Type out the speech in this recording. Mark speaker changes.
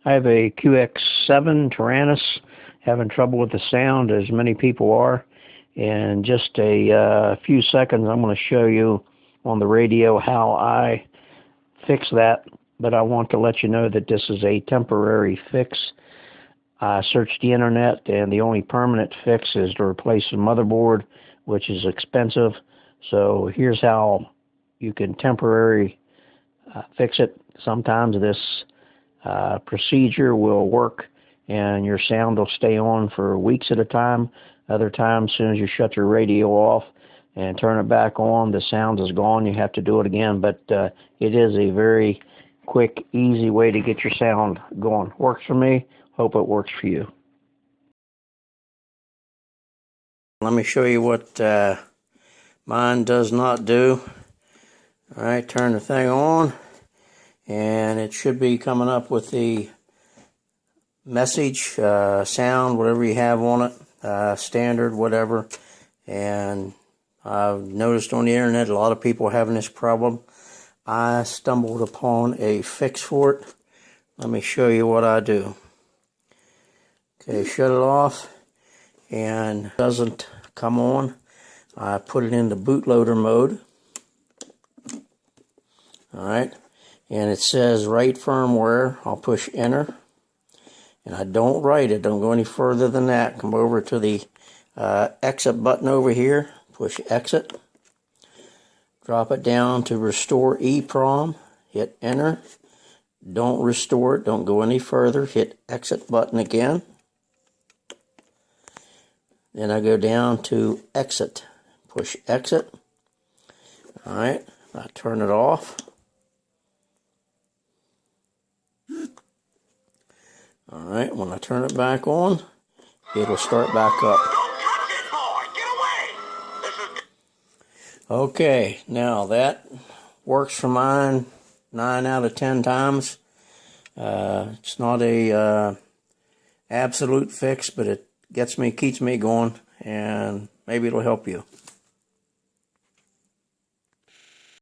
Speaker 1: I have a qx7 Taranis, having trouble with the sound as many people are. In just a few seconds, I'm going to show you on the radio how I fix that, but I want to let you know that this is a temporary fix. I searched the internet, and the only permanent fix is to replace the motherboard, which is expensive. So here's how you can temporarily fix it. Sometimes this procedure will work and your sound will stay on for weeks at a time. Other times, as soon as you shut your radio off and turn it back on, the sound is gone. You have to do it again, but it is a very quick, easy way to get your sound going. Works for me. Hope it works for you. Let me show you what mine does not do. All right, turn the thing on, and it should be coming up with the message, sound, whatever you have on it, standard, whatever. And I've noticed on the internet a lot of people having this problem. I stumbled upon a fix for it. Let me show you what I do. Okay, shut it off, and it doesn't come on. I put it into bootloader mode. Alright, and it says write firmware. I'll push enter, and I don't write it, don't go any further than that. Come over to the exit button over here, push exit, drop it down to restore EEPROM, hit enter, don't restore it, don't go any further, hit exit button again. Then I go down to exit, push exit. Alright, I turn it off. Alright, when I turn it back on, it'll start back up. Okay, now that works for mine 9 out of 10 times. It's not a absolute fix, but it keeps me going, and maybe it'll help you.